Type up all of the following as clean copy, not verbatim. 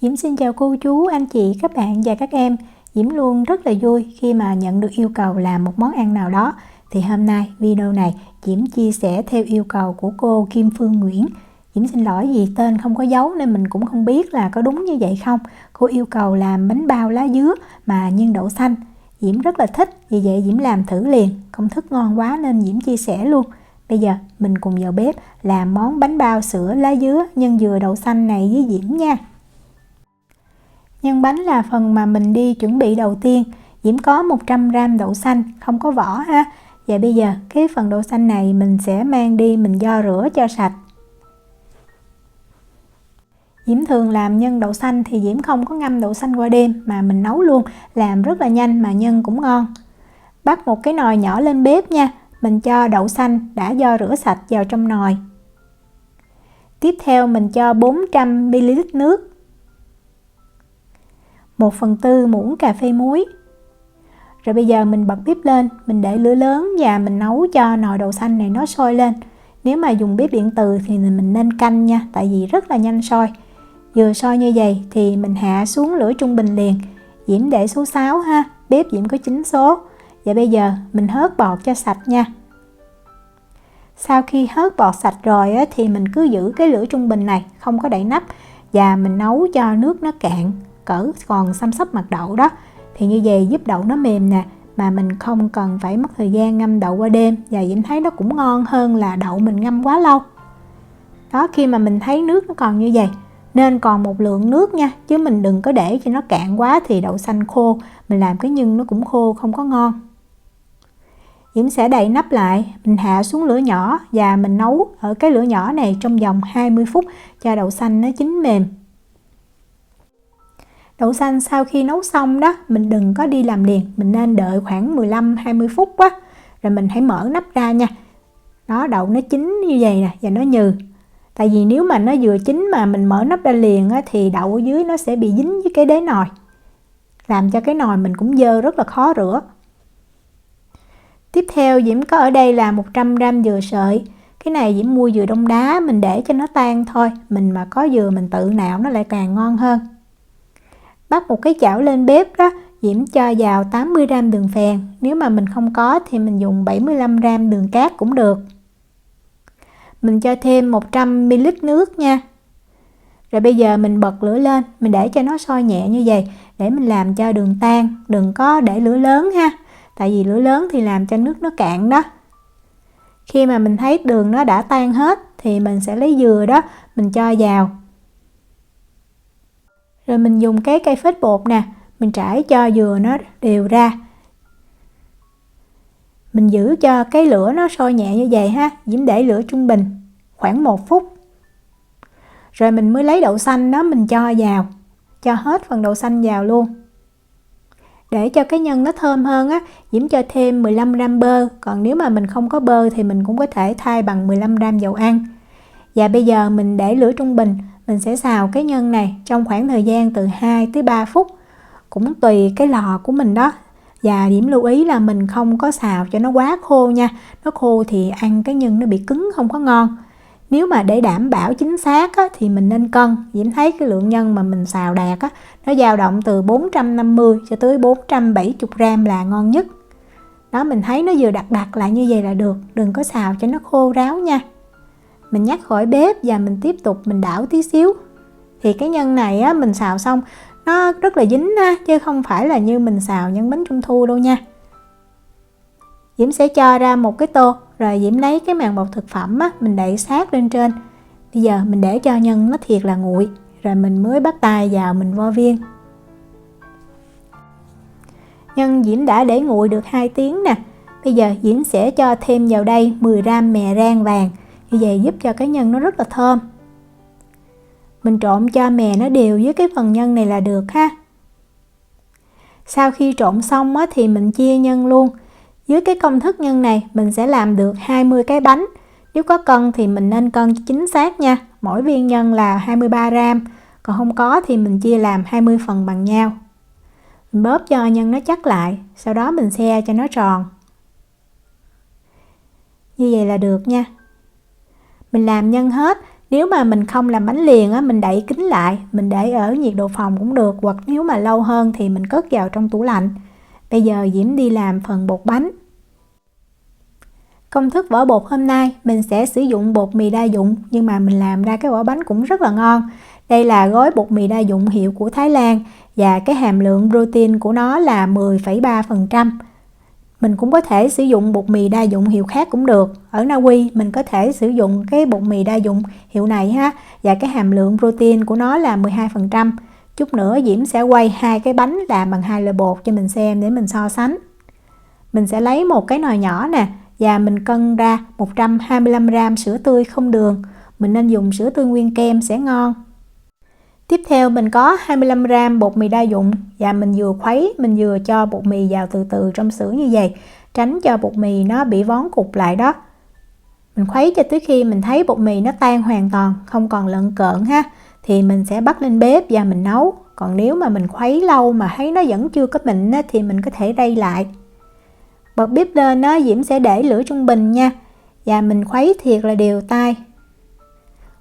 Diễm xin chào cô chú, anh chị, các bạn và các em. Diễm luôn rất là vui khi mà nhận được yêu cầu làm một món ăn nào đó. Thì hôm nay video này Diễm chia sẻ theo yêu cầu của cô Kim Phương Nguyễn. Diễm xin lỗi vì tên không có dấu nên mình cũng không biết là có đúng như vậy không. Cô yêu cầu làm bánh bao lá dứa mà nhân đậu xanh. Diễm rất là thích, vì vậy Diễm làm thử liền. Công thức ngon quá nên Diễm chia sẻ luôn. Bây giờ mình cùng vào bếp làm món bánh bao sữa lá dứa nhân dừa đậu xanh này với Diễm nha. Nhân bánh là phần mà mình đi chuẩn bị đầu tiên. Diễm có 100g đậu xanh không có vỏ ha. Và bây giờ cái phần đậu xanh này mình sẽ mang đi mình vo rửa cho sạch. Diễm thường làm nhân đậu xanh thì Diễm không có ngâm đậu xanh qua đêm mà mình nấu luôn, làm rất là nhanh mà nhân cũng ngon. Bắt một cái nồi nhỏ lên bếp nha. Mình cho đậu xanh đã vo rửa sạch vào trong nồi. Tiếp theo mình cho 400ml nước, 1/4 muỗng cà phê muối. Rồi bây giờ mình bật bếp lên, mình để lửa lớn và mình nấu cho nồi đậu xanh này nó sôi lên. Nếu mà dùng bếp điện từ thì mình nên canh nha, tại vì rất là nhanh sôi. Vừa sôi như vậy thì mình hạ xuống lửa trung bình liền. Diễm để số 6 ha, bếp Diễm có 9 số. Và bây giờ mình hớt bọt cho sạch nha. Sau khi hớt bọt sạch rồi thì mình cứ giữ cái lửa trung bình này, không có đậy nắp. Và mình nấu cho nước nó cạn, cỡ còn xăm xắp mặt đậu đó. Thì như vậy giúp đậu nó mềm nè, mà mình không cần phải mất thời gian ngâm đậu qua đêm. Và Diễm thấy nó cũng ngon hơn là đậu mình ngâm quá lâu. Đó, khi mà mình thấy nước nó còn như vậy nên còn một lượng nước nha, chứ mình đừng có để cho nó cạn quá thì đậu xanh khô, mình làm cái nhân nó cũng khô không có ngon. Diễm sẽ đậy nắp lại, mình hạ xuống lửa nhỏ và mình nấu ở cái lửa nhỏ này trong vòng 20 phút cho đậu xanh nó chín mềm. Đậu xanh sau khi nấu xong đó, mình đừng có đi làm liền, mình nên đợi khoảng 15-20 phút quá. Rồi mình hãy mở nắp ra nha. Đó, đậu nó chín như vậy nè và nó nhừ. Tại vì nếu mà nó vừa chín mà mình mở nắp ra liền thì đậu ở dưới nó sẽ bị dính với cái đáy nồi, làm cho cái nồi mình cũng dơ, rất là khó rửa. Tiếp theo Diễm có ở đây là 100g dừa sợi. Cái này Diễm mua dừa đông đá, mình để cho nó tan thôi. Mình mà có dừa mình tự nạo nó lại càng ngon hơn. Bắt một cái chảo lên bếp đó, Diễm cho vào 80g đường phèn. Nếu mà mình không có thì mình dùng 75g đường cát cũng được. Mình cho thêm 100ml nước nha. Rồi bây giờ mình bật lửa lên, mình để cho nó sôi nhẹ như vậy để mình làm cho đường tan, đừng có để lửa lớn ha. Tại vì lửa lớn thì làm cho nước nó cạn đó. Khi mà mình thấy đường nó đã tan hết thì mình sẽ lấy dừa đó, mình cho vào. Rồi mình dùng cái cây phết bột nè, mình trải cho dừa nó đều ra. Mình giữ cho cái lửa nó sôi nhẹ như vậy ha, Diễm để lửa trung bình khoảng 1 phút. Rồi mình mới lấy đậu xanh đó mình cho vào, cho hết phần đậu xanh vào luôn. Để cho cái nhân nó thơm hơn Diễm cho thêm 15g bơ, còn nếu mà mình không có bơ thì mình cũng có thể thay bằng 15g dầu ăn. Và bây giờ mình để lửa trung bình, mình sẽ xào cái nhân này trong khoảng thời gian từ 2 tới 3 phút. Cũng tùy cái lò của mình đó. Và Diễm lưu ý là mình không có xào cho nó quá khô nha. Nó khô thì ăn cái nhân nó bị cứng không có ngon. Nếu mà để đảm bảo chính xác thì mình nên cân. Diễm thấy cái lượng nhân mà mình xào đạt nó dao động từ 450 cho tới 470g là ngon nhất. Đó, mình thấy nó vừa đặc lại như vậy là được. Đừng có xào cho nó khô ráo nha. Mình nhắc khỏi bếp và mình tiếp tục mình đảo tí xíu. Thì cái nhân này mình xào xong nó rất là dính chứ không phải là như mình xào nhân bánh trung thu đâu nha. Diễm sẽ cho ra một cái tô, rồi Diễm lấy cái màng bọc thực phẩm mình đậy sát lên trên. Bây giờ mình để cho nhân nó thiệt là nguội, rồi mình mới bắt tay vào mình vo viên. Nhân Diễm đã để nguội được 2 tiếng nè. Bây giờ Diễm sẽ cho thêm vào đây 10g mè rang vàng. Như vậy giúp cho cái nhân nó rất là thơm. Mình trộn cho mè nó đều với cái phần nhân này là được ha. Sau khi trộn xong thì mình chia nhân luôn. Dưới cái công thức nhân này mình sẽ làm được 20 cái bánh. Nếu có cân thì mình nên cân chính xác nha. Mỗi viên nhân là 23g. Còn không có thì mình chia làm 20 phần bằng nhau. Mình bóp cho nhân nó chắc lại. Sau đó mình xe cho nó tròn. Như vậy là được nha. Mình làm nhân hết Nếu mà mình không làm bánh liền á, mình đậy kín lại, mình để ở nhiệt độ phòng cũng được, hoặc nếu mà lâu hơn thì mình cất vào trong tủ lạnh. Bây giờ Diễm đi làm phần bột bánh. Công thức vỏ bột hôm nay mình sẽ sử dụng bột mì đa dụng, nhưng mà mình làm ra cái vỏ bánh cũng rất là ngon. Đây là gói bột mì đa dụng hiệu của Thái Lan và cái hàm lượng protein của nó là 10,3%. Mình cũng có thể sử dụng bột mì đa dụng hiệu khác cũng được. Ở Na Uy mình có thể sử dụng cái bột mì đa dụng hiệu này ha, và cái hàm lượng protein của nó là 12%. Chút nữa Diễm sẽ quay hai cái bánh làm bằng hai loại bột cho mình xem để mình so sánh. Mình sẽ lấy một cái nồi nhỏ nè, và mình cân ra 125g sữa tươi không đường. Mình nên dùng sữa tươi nguyên kem sẽ ngon. Tiếp theo mình có 25g bột mì đa dụng, và mình vừa khuấy mình vừa cho bột mì vào từ từ trong sữa như vậy, tránh cho bột mì nó bị vón cục lại đó. Mình khuấy cho tới khi mình thấy bột mì nó tan hoàn toàn, không còn lợn cợn ha, thì mình sẽ bắt lên bếp và mình nấu. Còn nếu mà mình khuấy lâu mà thấy nó vẫn chưa có mịn á, thì mình có thể rây lại. Bật bếp lên đó, Diễm sẽ để lửa trung bình nha, và mình khuấy thiệt là đều tay.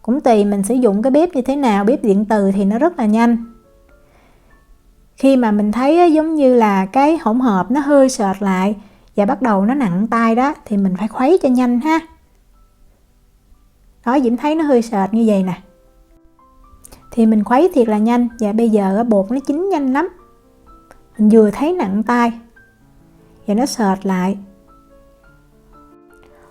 Cũng tùy mình sử dụng cái bếp như thế nào, bếp điện từ thì nó rất là nhanh. Khi mà mình thấy giống như là cái hỗn hợp nó hơi sệt lại và bắt đầu nó nặng tay đó, thì mình phải khuấy cho nhanh ha. Đó, Diễm thấy nó hơi sệt như vậy nè, thì mình khuấy thiệt là nhanh. Và bây giờ bột nó chín nhanh lắm, mình vừa thấy nặng tay và nó sệt lại.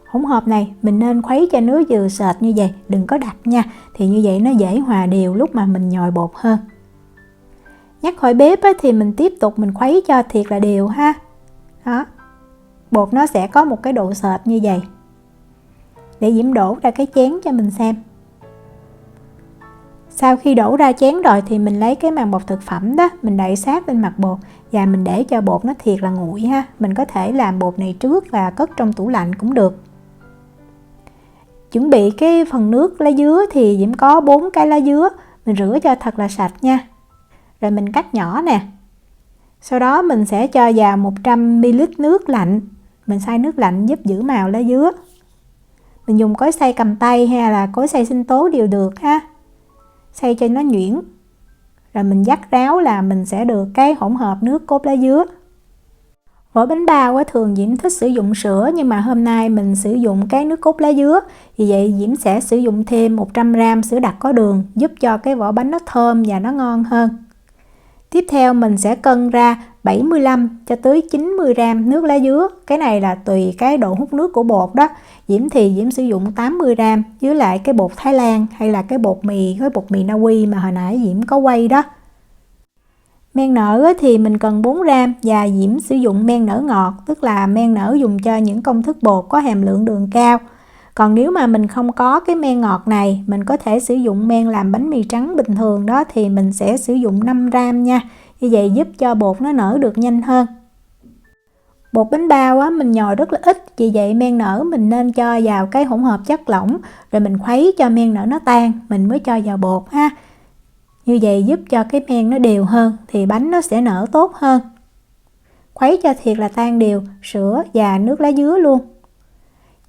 Hỗn hợp này mình nên khuấy cho nước vừa sệt như vậy, đừng có đặc nha, thì như vậy nó dễ hòa đều lúc mà mình nhồi bột hơn. Nhắc khỏi bếp thì mình tiếp tục mình khuấy cho thiệt là đều ha. Đó, bột nó sẽ có một cái độ sệt như vậy. Để Diễm đổ ra cái chén cho mình xem. Sau khi đổ ra chén rồi thì mình lấy cái màng bọc thực phẩm đó, mình đậy sát lên mặt bột và mình để cho bột nó thiệt là nguội ha. Mình có thể làm bột này trước và cất trong tủ lạnh cũng được. Chuẩn bị cái phần nước lá dứa thì Diễm có 4 cái lá dứa, mình rửa cho thật là sạch nha. Rồi mình cắt nhỏ nè. Sau đó mình sẽ cho vào 100ml nước lạnh. Mình xay nước lạnh giúp giữ màu lá dứa. Mình dùng cối xay cầm tay hay là cối xay sinh tố đều được ha. Xay cho nó nhuyễn. Rồi mình vắt ráo là mình sẽ được cái hỗn hợp nước cốt lá dứa. Vỏ bánh bao thường Diễm thích sử dụng sữa, nhưng mà hôm nay mình sử dụng cái nước cốt lá dứa. Vì vậy Diễm sẽ sử dụng thêm 100g sữa đặc có đường, giúp cho cái vỏ bánh nó thơm và nó ngon hơn. Tiếp theo mình sẽ cân ra 75 cho tới 90g nước lá dứa. Cái này là tùy cái độ hút nước của bột đó. Diễm thì Diễm sử dụng 80g với lại cái bột Thái Lan hay là cái bột mì, cái bột mì Na Uy mà hồi nãy Diễm có quay đó. Men nở thì mình cần 4g và Diễm sử dụng men nở ngọt, tức là men nở dùng cho những công thức bột có hàm lượng đường cao. Còn nếu mà mình không có cái men ngọt này, mình có thể sử dụng men làm bánh mì trắng bình thường đó, thì mình sẽ sử dụng 5g nha. Như vậy giúp cho bột nó nở được nhanh hơn. Bột bánh bao mình nhồi rất là ít, vì vậy men nở mình nên cho vào cái hỗn hợp chất lỏng, rồi mình khuấy cho men nở nó tan, mình mới cho vào bột ha. Như vậy giúp cho cái men nó đều hơn thì bánh nó sẽ nở tốt hơn. Khuấy cho thiệt là tan đều sữa và nước lá dứa luôn.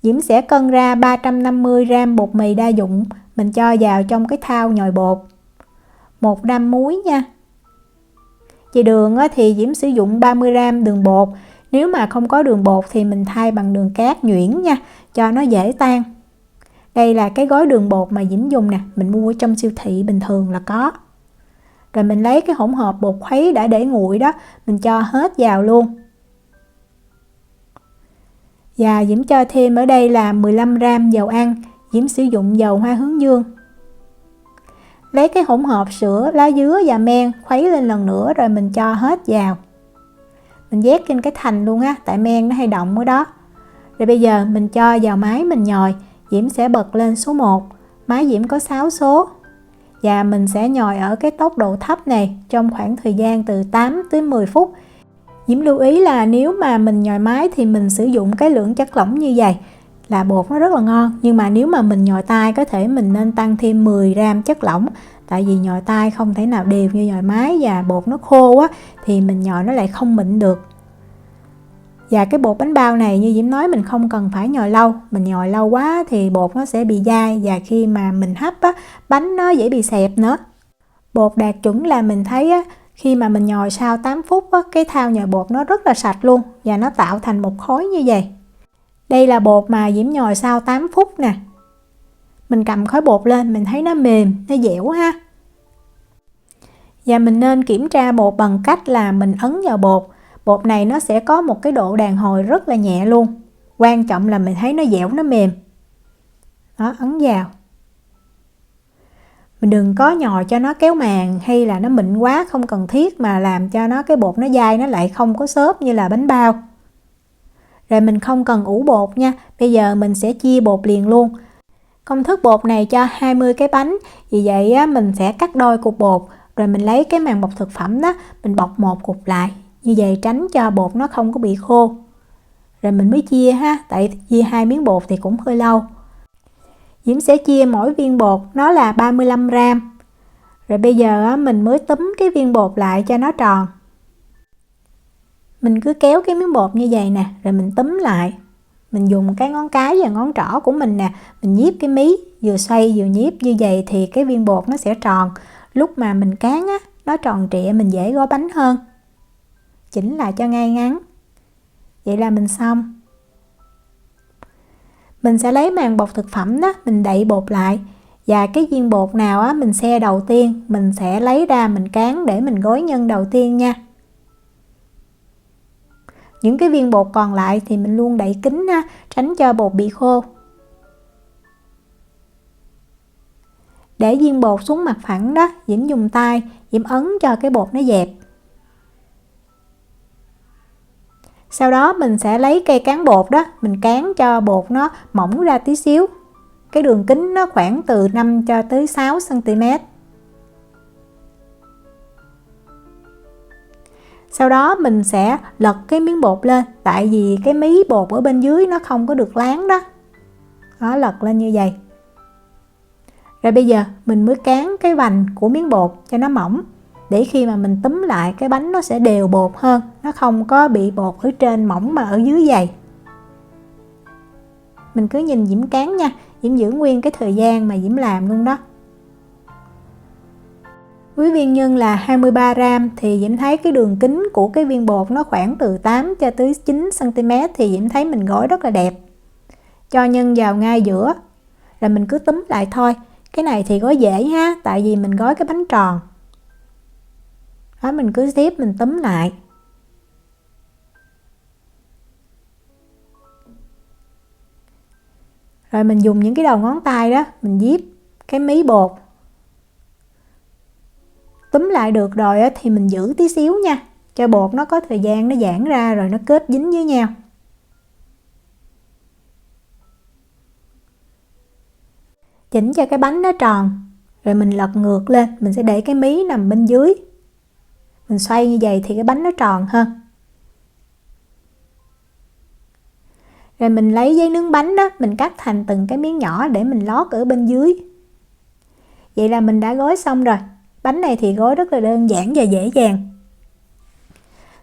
Diễm sẽ cân ra 350g bột mì đa dụng, mình cho vào trong cái thau nhồi bột. 1 gram muối nha. Về đường thì Diễm sử dụng 30g đường bột. Nếu mà không có đường bột thì mình thay bằng đường cát nhuyễn nha, cho nó dễ tan. Đây là cái gói đường bột mà Diễm dùng nè, mình mua trong siêu thị bình thường là có. Rồi mình lấy cái hỗn hợp bột khuấy đã để nguội đó, mình cho hết vào luôn. Và Diễm cho thêm ở đây là 15g dầu ăn, Diễm sử dụng dầu hoa hướng dương. Lấy cái hỗn hợp sữa, lá dứa và men khuấy lên lần nữa rồi mình cho hết vào. Mình vét trên cái thành luôn á, tại men nó hay động ở đó. Rồi bây giờ mình cho vào máy mình nhồi, Diễm sẽ bật lên số 1, máy Diễm có 6 số. Và mình sẽ nhồi ở cái tốc độ thấp này trong khoảng thời gian từ 8 tới 10 phút. Diễm lưu ý là nếu mà mình nhồi máy thì mình sử dụng cái lượng chất lỏng như vậy là bột nó rất là ngon. Nhưng mà nếu mà mình nhồi tay có thể mình nên tăng thêm 10g chất lỏng. Tại vì nhồi tay không thể nào đều như nhồi máy và bột nó khô á, thì mình nhồi nó lại không mịn được. Và cái bột bánh bao này như Diễm nói, mình không cần phải nhồi lâu. Mình nhồi lâu quá thì bột nó sẽ bị dai, và khi mà mình hấp á, bánh nó dễ bị xẹp nữa. Bột đạt chuẩn là mình thấy á, khi mà mình nhồi sau 8 phút á, cái thau nhồi bột nó rất là sạch luôn, và nó tạo thành một khối như vậy. Đây là bột mà Diễm nhồi sau 8 phút nè. Mình cầm khối bột lên, mình thấy nó mềm, nó dẻo ha. Và mình nên kiểm tra bột bằng cách là mình ấn vào bột. Bột này nó sẽ có một cái độ đàn hồi rất là nhẹ luôn. Quan trọng là mình thấy nó dẻo, nó mềm. Đó, ấn vào. Mình đừng có nhồi cho nó kéo màng hay là nó mịn quá, không cần thiết, mà làm cho nó cái bột nó dai, nó lại không có xốp như là bánh bao. Rồi mình không cần ủ bột nha. Bây giờ mình sẽ chia bột liền luôn. Công thức bột này cho 20 cái bánh. Vì vậy á, mình sẽ cắt đôi cục bột. Rồi mình lấy cái màng bọc thực phẩm đó, mình bọc một cục lại. Như vậy tránh cho bột nó không có bị khô. Rồi mình mới chia ha. Tại chia 2 miếng bột thì cũng hơi lâu. Diễm sẽ chia mỗi viên bột nó là 35 gram. Rồi bây giờ á, mình mới túm cái viên bột lại cho nó tròn. Mình cứ kéo cái miếng bột như vậy nè, rồi mình túm lại. Mình dùng cái ngón cái và ngón trỏ của mình nè, mình nhíp cái mí, vừa xoay vừa nhíp như vậy thì cái viên bột nó sẽ tròn. Lúc mà mình cán á, nó tròn trịa, mình dễ gói bánh hơn. Chỉnh lại cho ngay ngắn. Vậy là mình xong. Mình sẽ lấy màng bọc thực phẩm đó, mình đậy bột lại. Và cái viên bột nào á, mình xe đầu tiên, mình sẽ lấy ra mình cán để mình gói nhân đầu tiên nha. Những cái viên bột còn lại thì mình luôn đậy kín ha, tránh cho bột bị khô. Để viên bột xuống mặt phẳng đó, Diễm dùng tay, Diễm ấn cho cái bột nó dẹp. Sau đó mình sẽ lấy cây cán bột đó, mình cán cho bột nó mỏng ra tí xíu. Cái đường kính nó khoảng từ 5 cho tới 6 cm. Sau đó mình sẽ lật cái miếng bột lên, tại vì cái mí bột ở bên dưới nó không có được láng đó. Đó, lật lên như vậy. Rồi bây giờ mình mới cán cái vành của miếng bột cho nó mỏng, để khi mà mình túm lại cái bánh nó sẽ đều bột hơn, nó không có bị bột ở trên mỏng mà ở dưới dày. Mình cứ nhìn Diễm cán nha, Diễm giữ nguyên cái thời gian mà Diễm làm luôn đó. Với viên nhân là 23 gram thì Diễm thấy cái đường kính của cái viên bột nó khoảng từ 8 cho tới 9 cm, thì Diễm thấy mình gói rất là đẹp. Cho nhân vào ngay giữa, rồi mình cứ túm lại thôi. Cái này thì gói dễ ha, tại vì mình gói cái bánh tròn. Đó, mình cứ tiếp mình túm lại. Rồi mình dùng những cái đầu ngón tay đó, mình díp cái mí bột. Túm lại được rồi thì mình giữ tí xíu nha, cho bột nó có thời gian nó giãn ra rồi nó kết dính với nhau. Chỉnh cho cái bánh nó tròn, rồi mình lật ngược lên, mình sẽ để cái mí nằm bên dưới. Mình xoay như vậy thì cái bánh nó tròn hơn. Rồi mình lấy giấy nướng bánh đó, mình cắt thành từng cái miếng nhỏ để mình lót ở bên dưới. Vậy là mình đã gói xong rồi. Bánh này thì gói rất là đơn giản và dễ dàng.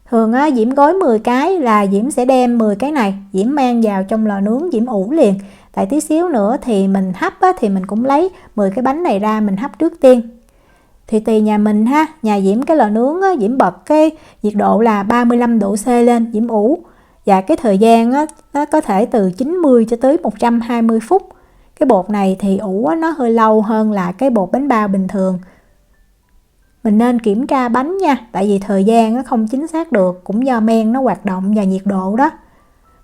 Thường á, Diễm gói 10 cái là Diễm sẽ đem 10 cái này, Diễm mang vào trong lò nướng, Diễm ủ liền. Tại tí xíu nữa thì mình hấp á, thì mình cũng lấy 10 cái bánh này ra mình hấp trước tiên. Thì tùy nhà mình ha, nhà Diễm cái lò nướng á, Diễm bật cái nhiệt độ là 35 độ C lên, Diễm ủ. Và cái thời gian á, nó có thể từ 90 cho tới 120 phút. Cái bột này thì ủ á, nó hơi lâu hơn là cái bột bánh bao bình thường. Mình nên kiểm tra bánh nha, tại vì thời gian nó không chính xác được, cũng do men nó hoạt động và nhiệt độ đó.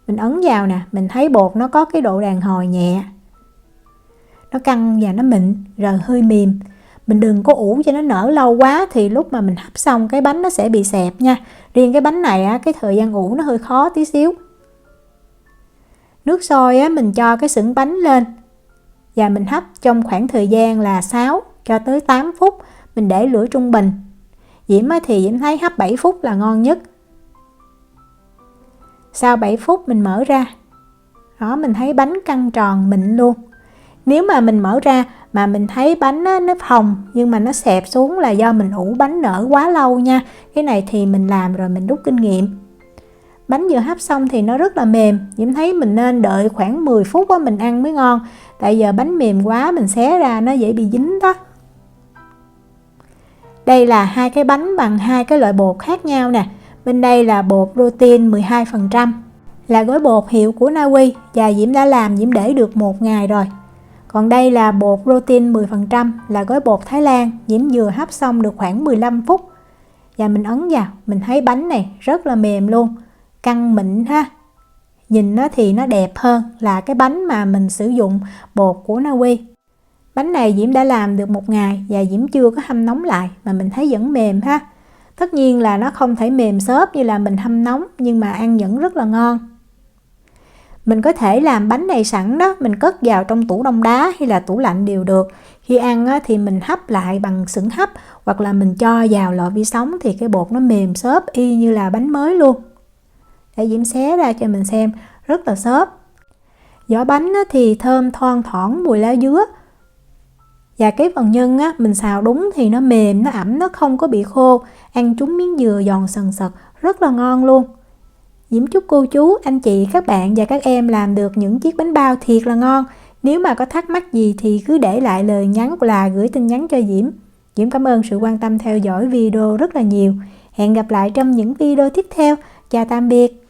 Mình ấn vào nè, mình thấy bột nó có cái độ đàn hồi nhẹ. Nó căng và nó mịn, rồi hơi mềm. Mình đừng có ủ cho nó nở lâu quá, thì lúc mà mình hấp xong cái bánh nó sẽ bị xẹp nha. Riêng cái bánh này á, cái thời gian ủ nó hơi khó tí xíu. Nước sôi á, mình cho cái xửng bánh lên và mình hấp trong khoảng thời gian là 6 cho tới 8 phút. Mình để lửa trung bình. Diễm thì Diễm thấy hấp 7 phút là ngon nhất. Sau 7 phút mình mở ra. Đó, mình thấy bánh căng tròn mịn luôn. Nếu mà mình mở ra mà mình thấy bánh nó phồng nhưng mà nó xẹp xuống là do mình ủ bánh nở quá lâu nha. Cái này thì mình làm rồi mình rút kinh nghiệm. Bánh vừa hấp xong thì nó rất là mềm. Diễm thấy mình nên đợi khoảng 10 phút á, mình ăn mới ngon. Tại giờ bánh mềm quá mình xé ra nó dễ bị dính đó. Đây là hai cái bánh bằng hai cái loại bột khác nhau nè. Bên đây là bột protein 12%, là gói bột hiệu của Na Uy và Diễm đã làm, Diễm để được 1 ngày rồi. Còn đây là bột protein 10%, là gói bột Thái Lan, Diễm vừa hấp xong được khoảng 15 phút. Và mình ấn vào, mình thấy bánh này rất là mềm luôn, căng mịn ha. Nhìn nó thì nó đẹp hơn là cái bánh mà mình sử dụng bột của Na Uy. Bánh này Diễm đã làm được 1 ngày và Diễm chưa có hâm nóng lại mà mình thấy vẫn mềm ha. Tất nhiên là nó không thể mềm xốp như là mình hâm nóng, nhưng mà ăn vẫn rất là ngon. Mình có thể làm bánh này sẵn đó, mình cất vào trong tủ đông đá hay là tủ lạnh đều được. Khi ăn thì mình hấp lại bằng xửng hấp, hoặc là mình cho vào lò vi sóng thì cái bột nó mềm xốp y như là bánh mới luôn. Để Diễm xé ra cho mình xem, rất là xốp. Vỏ bánh thì thơm thoang thoảng mùi lá dứa. Và cái phần nhân mình xào đúng thì nó mềm, nó ẩm, nó không có bị khô. Ăn trúng miếng dừa giòn sần sật, rất là ngon luôn. Diễm chúc cô chú, anh chị, các bạn và các em làm được những chiếc bánh bao thiệt là ngon. Nếu mà có thắc mắc gì thì cứ để lại lời nhắn hoặc là gửi tin nhắn cho Diễm. Diễm cảm ơn sự quan tâm theo dõi video rất là nhiều. Hẹn gặp lại trong những video tiếp theo. Chào tạm biệt.